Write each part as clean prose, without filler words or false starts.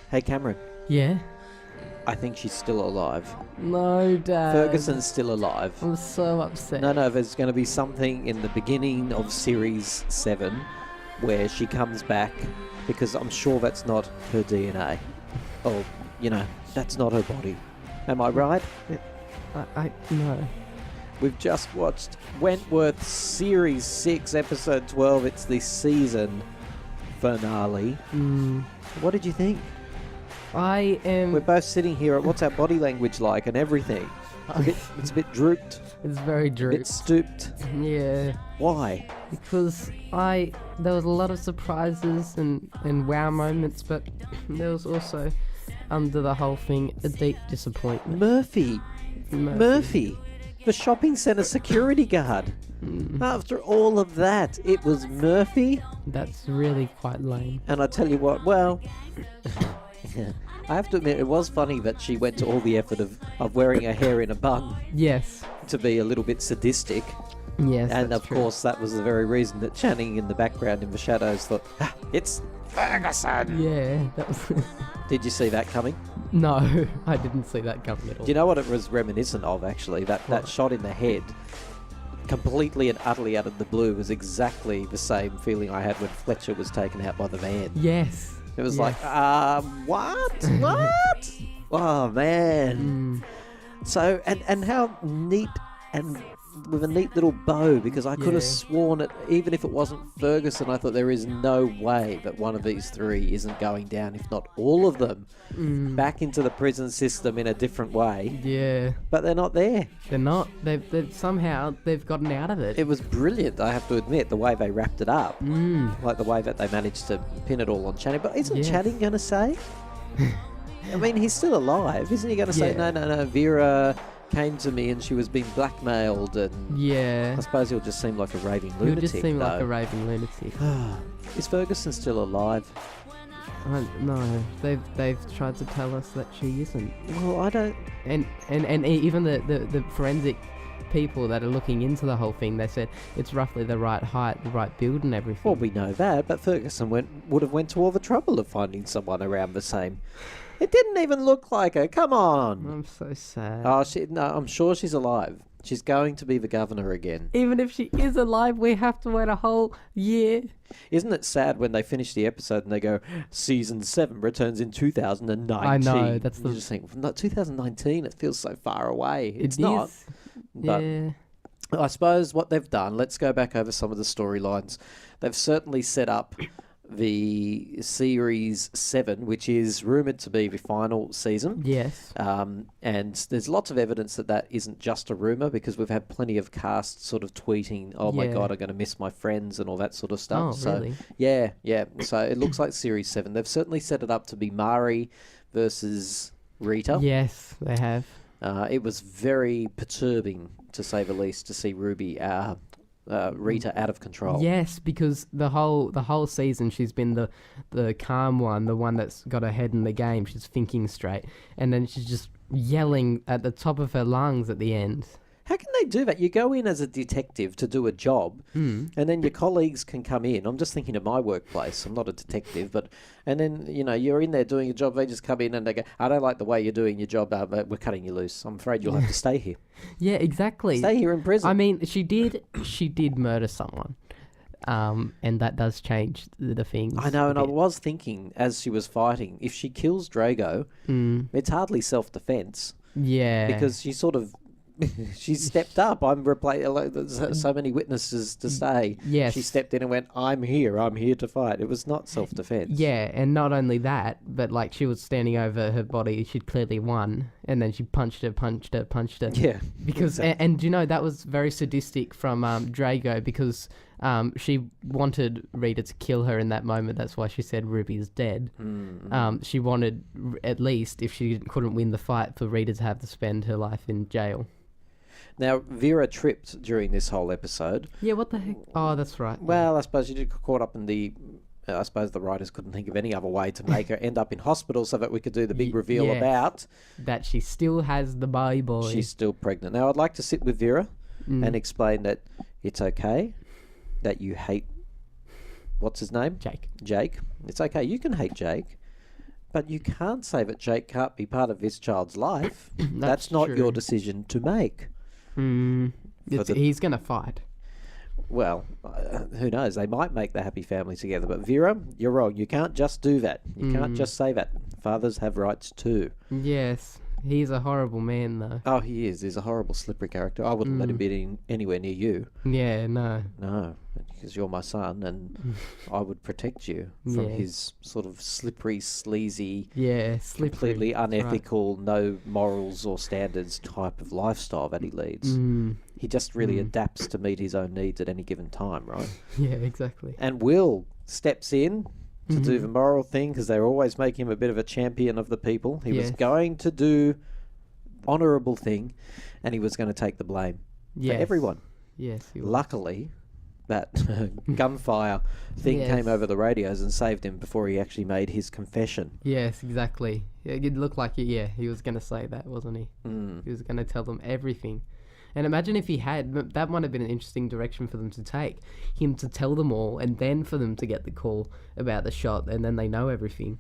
Hey, Cameron. Yeah? I think she's still alive. No, Dad. Ferguson's still alive. I'm so upset. No, there's going to be something in the beginning of Series 7 where she comes back, because I'm sure that's not her DNA. Or, that's not her body. Am I right? No. We've just watched Wentworth Series 6, Episode 12. It's the season finale. What did you think? We're both sitting here at what's our body language like and everything. It's a bit drooped. It's very drooped. A bit stooped. Yeah. Why? Because there was a lot of surprises and wow moments, but there was also, under the whole thing, a deep disappointment. Murphy. The shopping centre security guard. After all of that, it was Murphy. That's really quite lame. And I tell you what, well, I have to admit, it was funny that she went to all the effort of wearing her hair in a bun. Yes. To be a little bit sadistic. Yes, and that's of true. course, that was the very reason that Channing in the background in the shadows thought, it's Ferguson. Yeah, that was... Did you see that coming? No, I didn't see that coming at all. Do you know what it was reminiscent of, actually? That shot in the head, completely and utterly out of the blue, was exactly the same feeling I had when Fletcher was taken out by the van. Yes. It was like, what? What? Oh, man. So, and how neat, and with a neat little bow, because I could have sworn it, even if it wasn't Ferguson, I thought there is no way that one of these three isn't going down, if not all of them, back into the prison system in a different way. Yeah. But they're not there. They're not. They've somehow gotten out of it. It was brilliant, I have to admit, the way they wrapped it up. Like the way that they managed to pin it all on Channing. But isn't Channing going to say? I mean, he's still alive. Isn't he going to say, no, Vera came to me and she was being blackmailed, and I suppose he'll just seem like a raving lunatic. He'll just seem like a raving lunatic. Is Ferguson still alive? No, they've tried to tell us that she isn't. Well, I don't. And even the forensic people that are looking into the whole thing, they said it's roughly the right height, the right build, and everything. Well, we know that, but Ferguson would have went to all the trouble of finding someone around the same. It didn't even look like her. Come on. I'm so sad. Oh, no, I'm sure she's alive. She's going to be the governor again. Even if she is alive, we have to wait a whole year. Isn't it sad when they finish the episode and they go, Season 7 returns in 2019? I know. That's you just think, not 2019, it feels so far away. It's not. But I suppose what they've done, let's go back over some of the storylines. They've certainly set up the Series 7, which is rumoured to be the final season. Yes. And there's lots of evidence that isn't just a rumour, because we've had plenty of casts sort of tweeting, oh my God, I'm going to miss my friends and all that sort of stuff. Oh, really? Yeah. So it looks like Series 7. They've certainly set it up to be Mari versus Rita. Yes, they have. It was very perturbing, to say the least, to see Rita out of control. Yes, because the whole season she's been the calm one, the one that's got her head in the game. She's thinking straight, and then she's just yelling at the top of her lungs at the end. How can they do that? You go in as a detective to do a job, and then your colleagues can come in. I'm just thinking of my workplace. I'm not a detective, and then you're in there doing your job. They just come in and they go, "I don't like the way you're doing your job. We're cutting you loose. I'm afraid you'll have to stay here." Yeah, exactly. Stay here in prison. I mean, she did murder someone, and that does change the things. I know, and I was thinking as she was fighting, if she kills Drago, it's hardly self-defense. Yeah, because she sort of. She stepped up. So many witnesses to say. Yes. She stepped in and went, I'm here to fight. It was not self-defense. Yeah, and not only that, but like she was standing over her body, she'd clearly won, and then she punched her. Yeah. Because, exactly. and you know, that was very sadistic from Drago, because she wanted Rita to kill her in that moment. That's why she said Ruby's dead. She wanted, at least, if she couldn't win the fight, for Rita to have to spend her life in jail. Now, Vera tripped during this whole episode. Yeah, what the heck? Oh, that's right. Well, I suppose she did get caught up in the... I suppose the writers couldn't think of any other way to make her end up in hospital so that we could do the big reveal about... that she still has the boy. She's still pregnant. Now, I'd like to sit with Vera and explain that it's okay that you hate... What's his name? Jake. It's okay. You can hate Jake. But you can't say that Jake can't be part of this child's life. That's not true. your decision to make. He's going to fight. Well, who knows? They might make the happy family together. But Vera, you're wrong. You can't just do that. You can't just say that. Fathers have rights too. Yes. He's a horrible man, though. Oh, he is. He's a horrible, slippery character. I wouldn't let him be anywhere near you. Yeah, no. No, because you're my son, and I would protect you from his sort of slippery, sleazy, completely unethical, no morals or standards type of lifestyle that he leads. He just really adapts to meet his own needs at any given time, right? Yeah, exactly. And Will steps in to do the moral thing, because they're always making him a bit of a champion of the people. He was going to do honourable thing, and he was going to take the blame for everyone. Yes, he was. Luckily, that gunfire thing came over the radios and saved him before he actually made his confession. Yes, exactly. It looked like he was going to say that, wasn't he? He was going to tell them everything. And imagine if he had, that might have been an interesting direction for them to take. Him to tell them all, and then for them to get the call about the shot, and then they know everything.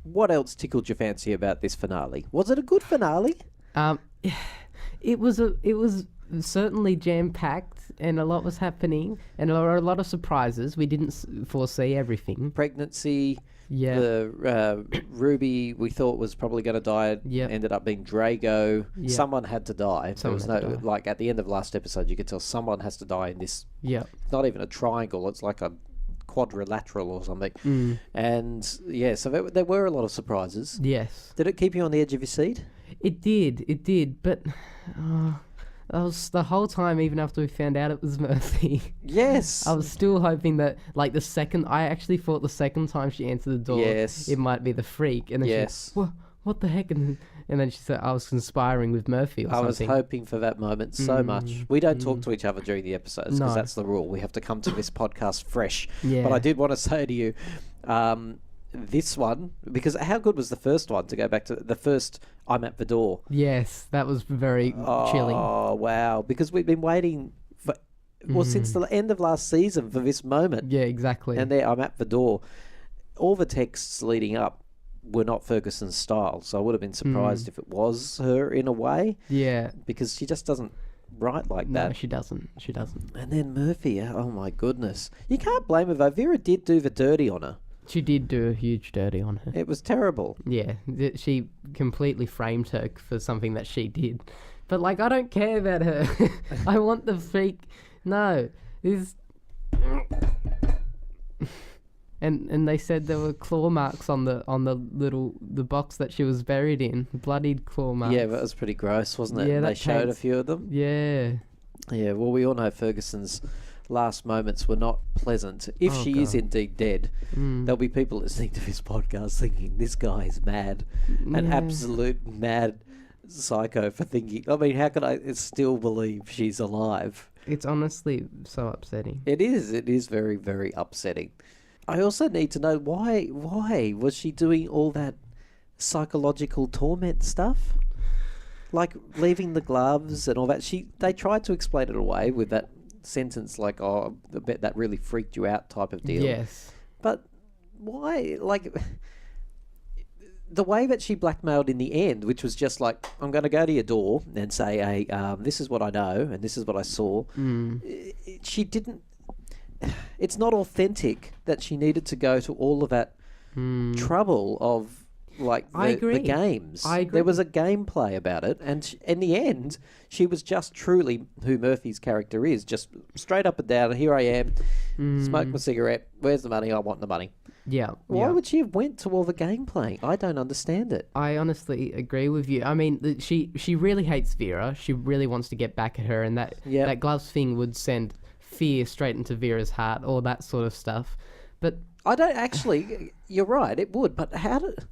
What else tickled your fancy about this finale? Was it a good finale? It was certainly jam-packed, and a lot was happening, and there were a lot of surprises. We didn't foresee everything. Pregnancy. Yeah. The Ruby we thought was probably going to die ended up being Drago. Yep. Someone had to die. There was no, like at the end of last episode, you could tell someone has to die in this. Yeah. It's not even a triangle. It's like a quadrilateral or something. And so there were a lot of surprises. Yes. Did it keep you on the edge of your seat? It did. But I was the whole time, even after we found out it was Murphy. Yes. I was still hoping that, like, I actually thought the second time she answered the door, it might be the freak. And then she went, what the heck? And then she said, I was conspiring with Murphy or something. I was hoping for that moment so much. We don't talk to each other during the episodes because that's the rule. We have to come to this podcast fresh. But I did want to say to you, this one, because how good was the first one, to go back to the first I'm at the door? Yes, that was very chilling. Oh, wow. Because we've been waiting for, since the end of last season for this moment. Yeah, exactly. And there I'm at the door. All the texts leading up were not Ferguson's style, so I would have been surprised if it was her in a way. Yeah. Because she just doesn't write like that. No, she doesn't. And then Murphy, oh my goodness. You can't blame her though. Vera did do the dirty on her. She did do a huge dirty on her. It was terrible. Yeah, she completely framed her for something that she did. But, like, I don't care about her. I want the freak. No. And they said there were claw marks on the box that she was buried in. Bloodied claw marks. Yeah, that was pretty gross, wasn't it? Yeah, they showed a few of them. Yeah. Yeah, well, we all know Ferguson's last moments were not pleasant. If she is indeed dead, there'll be people listening to this podcast thinking this guy is mad, an absolute mad psycho for thinking. I mean, how could I still believe she's alive? It's honestly so upsetting. It is very, very upsetting. I also need to know why was she doing all that psychological torment stuff, like leaving the gloves and all that. They tried to explain it away with that sentence like, oh, I bet that really freaked you out type of deal. Yes. But why, like, the way that she blackmailed in the end, which was just like, I'm going to go to your door and say, hey, this is what I know and this is what I saw. She didn't, it's not authentic that she needed to go to all of that trouble of, like, the games. I agree. There was a gameplay about it, and in the end, she was just truly who Murphy's character is, just straight up and down. Here I am, smoke my cigarette. Where's the money? I want the money. Yeah. Why would she have went to all the gameplay? I don't understand it. I honestly agree with you. I mean, she really hates Vera. She really wants to get back at her, and that gloves thing would send fear straight into Vera's heart, all that sort of stuff. But I don't actually. You're right. It would, but how did?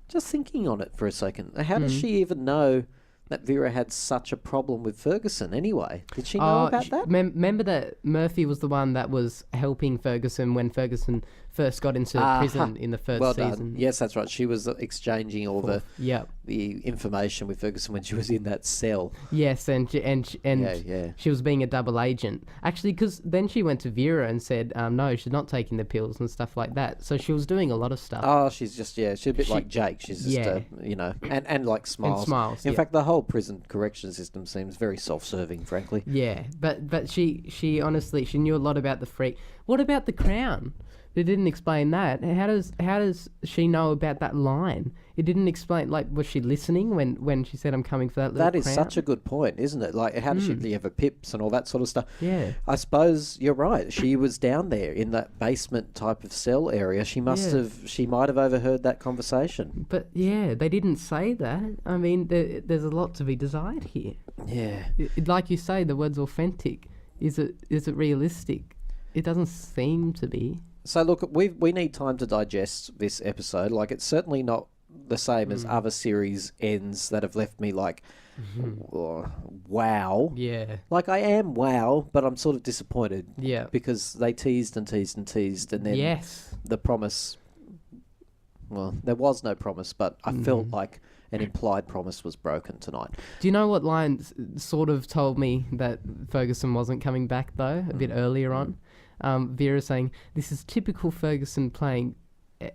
Just thinking on it for a second, how does she even know that Vera had such a problem with Ferguson anyway? Did she know about that? Remember that Murphy was the one that was helping Ferguson when Ferguson first got into prison in the first well season. done. Yes, that's right. She was exchanging all the Yep. the information with Ferguson when she was in that cell. Yes, and Yeah. she was being a double agent. Actually, because then she went to Vera and said, no, she's not taking the pills and stuff like that. So she was doing a lot of stuff. Oh, she's just, she's a bit like Jake. She's just, and like Smiles. And Smiles, In yeah. fact, the whole prison correction system seems very self-serving, frankly. Yeah, but she honestly, she knew a lot about the freak. What about the crown? They didn't explain that. How does she know about that line? It didn't explain. Like, was she listening when she said, "I'm coming for that little That is crown"? such a good point, isn't it? Like, how does she have her pips and all that sort of stuff? Yeah. I suppose you're right. She was down there in that basement type of cell area. She must have. She might have overheard that conversation. But yeah, they didn't say that. I mean, there's a lot to be desired here. Yeah. Like you say, the word's authentic. Is it realistic? It doesn't seem to be. So look, we need time to digest this episode. Like, it's certainly not the same as other series ends that have left me like, wow. Yeah. Like, I am wow, but I'm sort of disappointed. Yeah. Because they teased and teased and teased, and then the promise. Well, there was no promise, but I felt like an implied promise was broken tonight. Do you know what line sort of told me that Ferguson wasn't coming back, though, a bit earlier on? Vera saying, this is typical Ferguson playing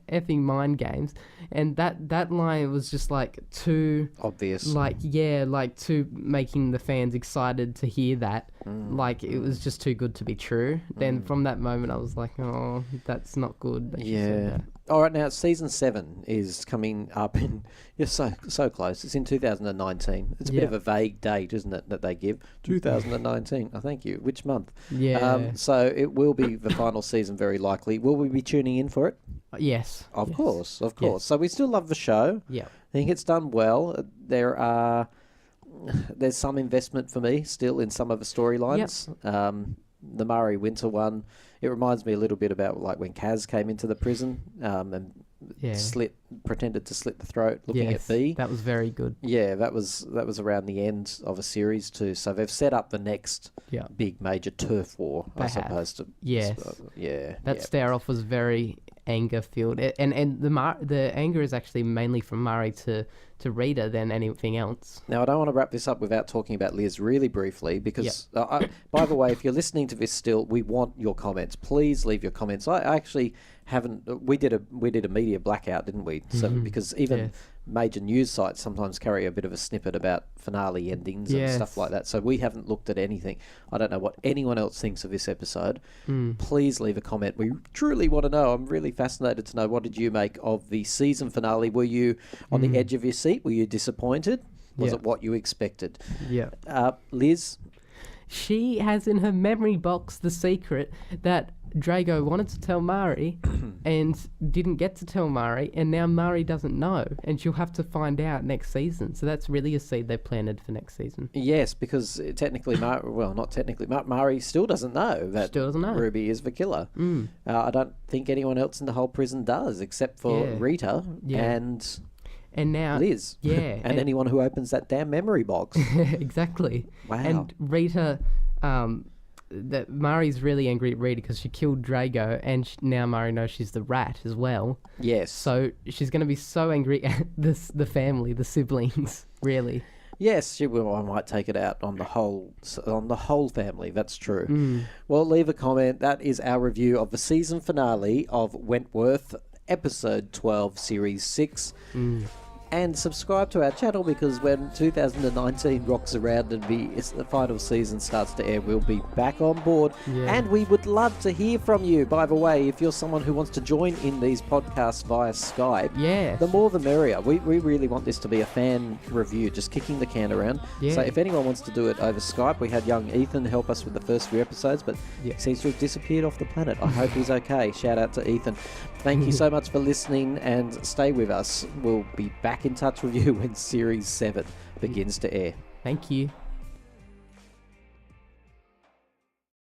effing mind games. And that line was just like too... obvious. Like, too making the fans excited to hear that. Like, it was just too good to be true. Then from that moment, I was like, oh, that's not good that she said that. All right, now season 7 is coming up in... You're so close. It's in 2019. It's a bit of a vague date, isn't it, that they give? 2019. Oh, thank you. Which month? Yeah. So it will be the final season, very likely. Will we be tuning in for it? Yes. Of course. Yes. So we still love the show. Yeah. I think it's done well. There's some investment for me still in some of the storylines. The Murray Winter one, it reminds me a little bit about like when Kaz came into the prison and pretended to slit the throat looking at B. That was very good. Yeah, that was around the end of a series too. So they've set up the next big major turf war, I suppose. That stare off was very anger filled, and the anger is actually mainly from Murray to Rita than anything else. Now, I don't want to wrap this up without talking about Liz really briefly because, by the way, if you're listening to this still, we want your comments. Please leave your comments. I actually haven't. We did a media blackout, didn't we? So because even major news sites sometimes carry a bit of a snippet about finale endings and stuff like that. So we haven't looked at anything. I don't know what anyone else thinks of this episode. Please leave a comment. We truly want to know. I'm really fascinated to know, what did you make of the season finale? Were you on the edge of your seat? Were you disappointed? Was it what you expected? Yeah. Liz? She has in her memory box the secret that Drago wanted to tell Mari and didn't get to tell Mari, and now Mari doesn't know, and she'll have to find out next season. So that's really a seed they planted for next season. Yes, because technically, not technically, Mari still doesn't know that Ruby is the killer. I don't think anyone else in the whole prison does, except for Rita and now Liz. Yeah. and anyone who opens that damn memory box. Exactly. Wow. And Rita... that Mari's really angry at Rita because she killed Drago, and now Mari knows she's the rat as well. Yes. So she's going to be so angry at the family, the siblings, really. Yes, she will. I might take it out on the whole family. That's true. Well, leave a comment. That is our review of the season finale of Wentworth, episode 12, series 6. And subscribe to our channel, because when 2019 rocks around and the final season starts to air, we'll be back on board. And we would love to hear from you. By the way, if you're someone who wants to join in these podcasts via Skype, the more the merrier. We really want this to be a fan review, just kicking the can around. So if anyone wants to do it over Skype, we had young Ethan help us with the first few episodes, but he seems to have disappeared off the planet. I hope he's okay. Shout out to Ethan. Thank you so much for listening, and stay with us. We'll be back in touch with you when Series 7 begins to air. Thank you.